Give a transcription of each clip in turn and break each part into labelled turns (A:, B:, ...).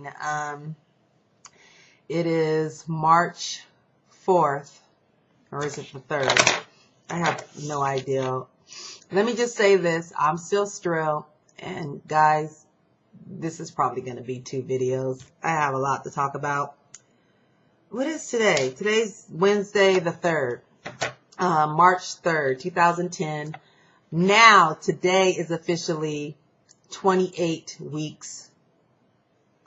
A: morning. It is March 4th, or is it the 3rd? I have no idea. Let me just say this. I'm still Strill, and guys, this is probably going to be 2 videos. I have a lot to talk about. What is today? Today's Wednesday the 3rd, March 3rd, 2010. Now, today is officially 28 weeks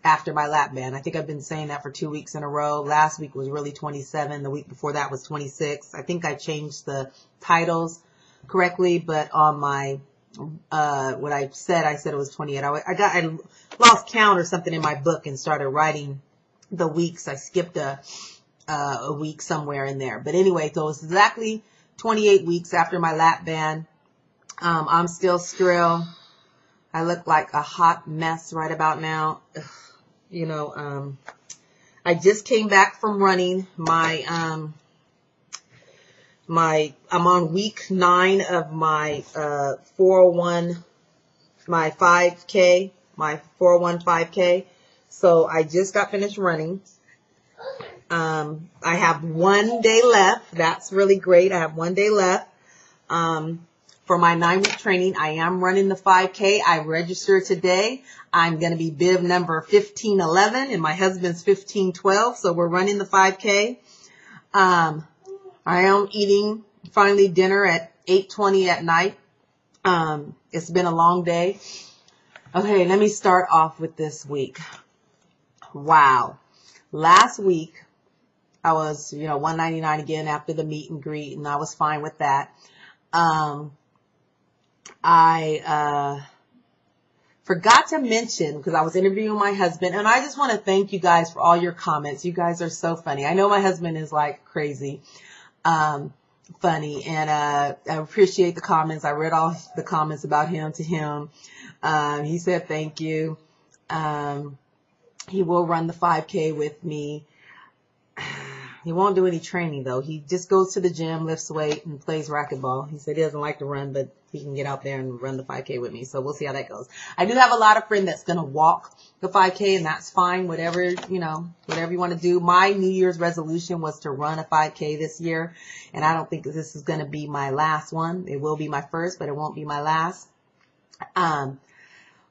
A: after my Lapband. I think I've been saying that for 2 weeks in a row. Last week was really 27. The week before that was 26. I think I changed the titles correctly, but on my what I said it was 28. I lost count or something in my book and started writing the weeks. I skipped a week somewhere in there. But anyway, so it's exactly 28 weeks after my Lapband. I'm still Strill. I look like a hot mess right about now. Ugh. You know, I just came back from running I'm on week 9 of my 401, my 5K, my 401 5K. So I just got finished running. I have 1 day left. That's really great. I have 1 day left. For my 9-week training, I am running the 5K. I registered today. I'm going to be bib number 1511 and my husband's 1512. So we're running the 5K. I am eating finally dinner at 8:20 at night. It's been a long day. Okay, let me start off with this week. Wow. Last week, I was, $199 again after the meet and greet, and I was fine with that. I forgot to mention, because I was interviewing my husband, and I just want to thank you guys for all your comments. You guys are so funny. I know my husband is like crazy funny, and I appreciate the comments. I read all the comments about him to him. He said thank you. He will run the 5K with me. He won't do any training, though. He just goes to the gym, lifts weight, and plays racquetball. He said he doesn't like to run, but he can get out there and run the 5K with me. So we'll see how that goes. I do have a lot of friends that's going to walk the 5K, and that's fine. Whatever you want to do. My New Year's resolution was to run a 5K this year, and I don't think this is going to be my last one. It will be my first, but it won't be my last.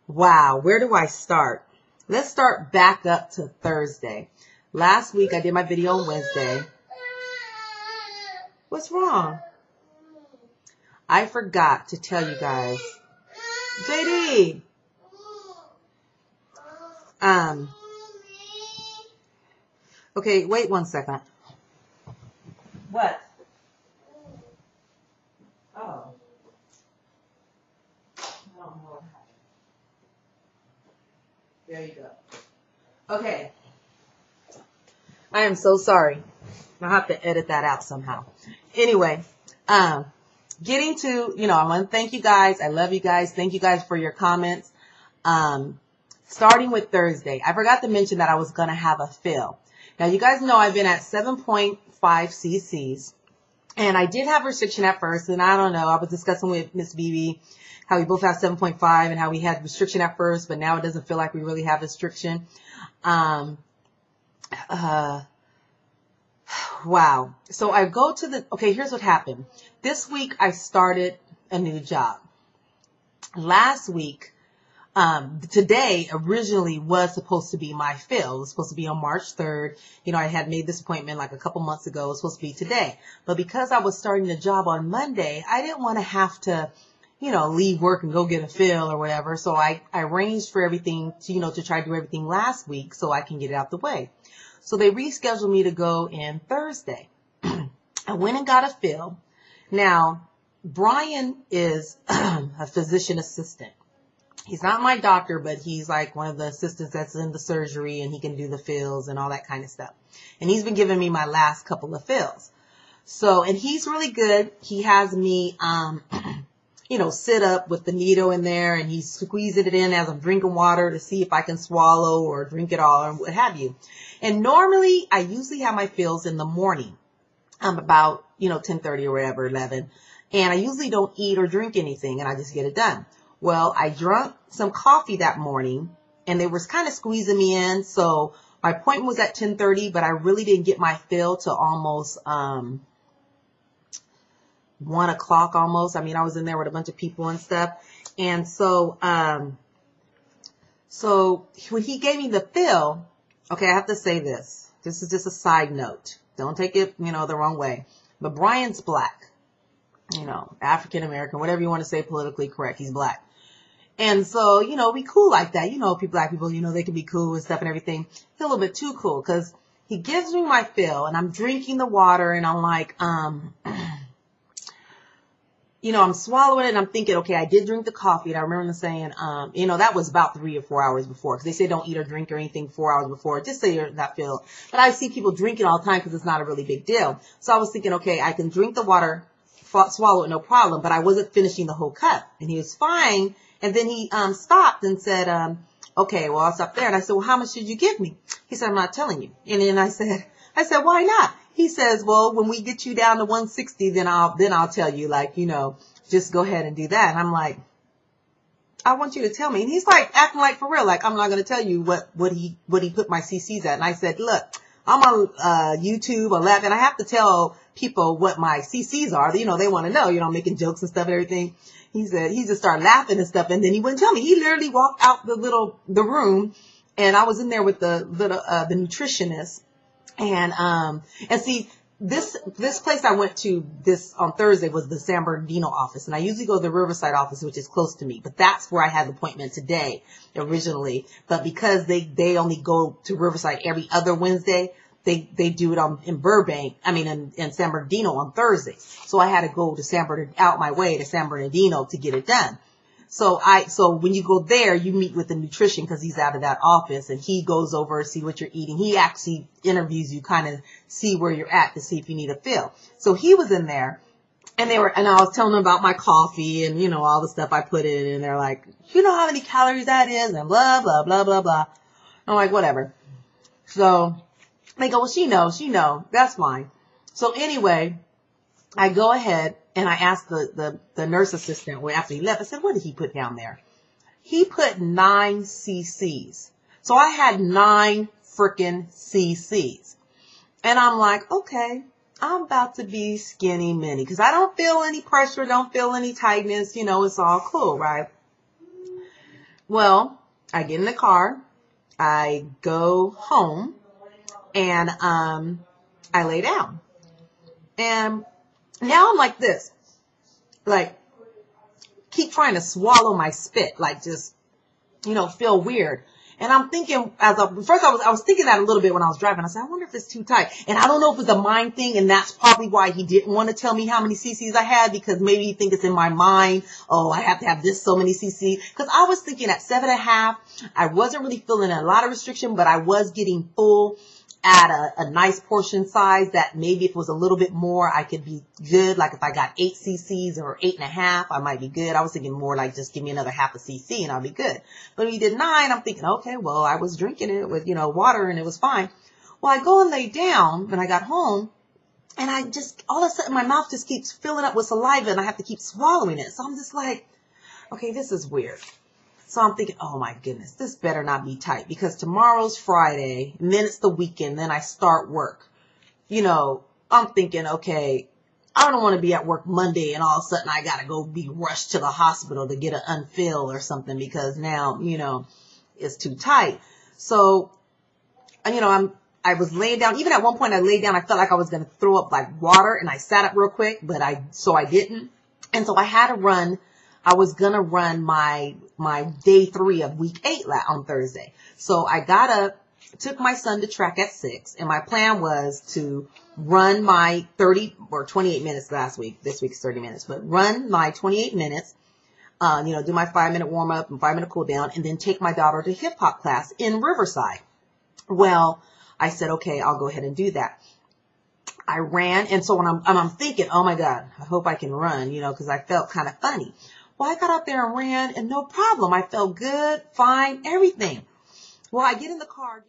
A: Wow. Where do I start? Let's start back up to Thursday. Last week, I did my video on Wednesday. What's wrong? I forgot to tell you guys. JD. Okay, wait 1 second. What? Oh. I don't know what happened. There you go. Okay. I am so sorry. I'll have to edit that out somehow. Anyway, getting to, I want to thank you guys. I love you guys. Thank you guys for your comments. Starting with Thursday, I forgot to mention that I was going to have a fill. Now, you guys know I've been at 7.5 cc's, and I did have restriction at first, and I don't know. I was discussing with Miss BB how we both have 7.5 and how we had restriction at first, but now it doesn't feel like we really have restriction. Wow. So I go to okay, here's what happened. This week I started a new job. Last week, today originally was supposed to be my fill. It was supposed to be on March 3rd. I had made this appointment like a couple months ago. It was supposed to be today. But because I was starting the job on Monday, I didn't want to have to, leave work and go get a fill or whatever. So I arranged for everything to try to do everything last week so I can get it out the way. So they rescheduled me to go in Thursday. I went and got a fill. Now, Brian is a physician assistant. He's not my doctor, but he's like one of the assistants that's in the surgery, and he can do the fills and all that kind of stuff. And he's been giving me my last couple of fills. So, and he's really good. He has me, sit up with the needle in there, and he's squeezing it in as I'm drinking water to see if I can swallow or drink it all or what have you. And normally I usually have my fills in the morning. About, 10:30 or whatever, 11. And I usually don't eat or drink anything, and I just get it done. Well, I drank some coffee that morning, and they were kind of squeezing me in. So my appointment was at 10:30, but I really didn't get my fill till almost 1 o'clock almost. I mean, I was in there with a bunch of people and stuff. And so, so when he gave me the fill, okay, I have to say this. This is just a side note. Don't take it, the wrong way. But Brian's black, African American, whatever you want to say, politically correct. He's black. And so, we cool like that. Black people, they can be cool and stuff and everything. He's a little bit too cool because he gives me my fill and I'm drinking the water and I'm like, I'm swallowing it and I'm thinking, okay, I did drink the coffee. And I remember them saying, that was about 3 or 4 hours before. Because they say don't eat or drink or anything 4 hours before. Just say you're not filled. But I see people drink it all the time because it's not a really big deal. So I was thinking, okay, I can drink the water, swallow it, no problem. But I wasn't finishing the whole cup. And he was fine. And then he stopped and said, okay, well, I'll stop there. And I said, well, how much did you give me? He said, I'm not telling you. And then I said, why not? He says, well, when we get you down to 160, then I'll tell you, just go ahead and do that. And I'm like, I want you to tell me. And he's like acting like for real, like I'm not going to tell you what he put my CCs at. And I said, look, I'm on YouTube or Lapband. I have to tell people what my CCs are. They want to know, I'm making jokes and stuff and everything. He said, he just started laughing and stuff. And then he wouldn't tell me. He literally walked out the room and I was in there with the nutritionist. And see, this place I went to on Thursday was the San Bernardino office. And I usually go to the Riverside office, which is close to me, but that's where I had the appointment today originally. But because they only go to Riverside every other Wednesday, they do it in Burbank. I mean, in San Bernardino on Thursday. So I had to go to out my way to San Bernardino to get it done. So when you go there, you meet with the nutrition because he's out of that office and he goes over, see what you're eating. He actually interviews you, kind of see where you're at to see if you need a fill. So he was in there and I was telling them about my coffee and, all the stuff I put in and they're like, you know how many calories that is and blah, blah, blah, blah, blah. I'm like, whatever. So they go, well, she knows, that's fine. So anyway, I go ahead and I asked the nurse assistant after he left, I said, what did he put down there? He put 9 cc's. So I had 9 freaking cc's. And I'm like, okay, I'm about to be skinny mini because I don't feel any pressure, don't feel any tightness, it's all cool, right? Well, I get in the car, I go home, and I lay down. And now I'm like this, keep trying to swallow my spit, just, feel weird. And I'm thinking, first I was thinking that a little bit when I was driving. I said, I wonder if it's too tight. And I don't know if it's a mind thing, and that's probably why he didn't want to tell me how many cc's I had, because maybe he think it's in my mind. Oh, I have to have this so many cc's. Because I was thinking at 7.5, I wasn't really feeling a lot of restriction, but I was getting full at a nice portion size that maybe if it was a little bit more, I could be good. Like if I got 8 cc's or 8.5, I might be good. I was thinking more like just give me another half a cc and I'll be good. But when he did 9, I'm thinking, okay, well, I was drinking it with, water and it was fine. Well, I go and lay down when I got home and I just, all of a sudden my mouth just keeps filling up with saliva and I have to keep swallowing it. So I'm just like, okay, this is weird. So I'm thinking, oh my goodness, this better not be tight because tomorrow's Friday and then it's the weekend. Then I start work. I'm thinking, okay, I don't want to be at work Monday and all of a sudden I got to go be rushed to the hospital to get an unfill or something because now, it's too tight. So, I was laying down. Even at one point I laid down, I felt like I was going to throw up like water and I sat up real quick, but I didn't. And so I had to run. I was going to run my day 3 of week 8 on Thursday. So I got up, took my son to track at 6, and my plan was to run my 30 or 28 minutes last week. This week's 30 minutes, but run my 28 minutes, do my 5-minute warm up and 5-minute cool down, and then take my daughter to hip hop class in Riverside. Well, I said, okay, I'll go ahead and do that. I ran. And so when I'm thinking, oh my God, I hope I can run, cause I felt kind of funny. Well, I got out there and ran and no problem. I felt good, fine, everything. Well, I get in the car.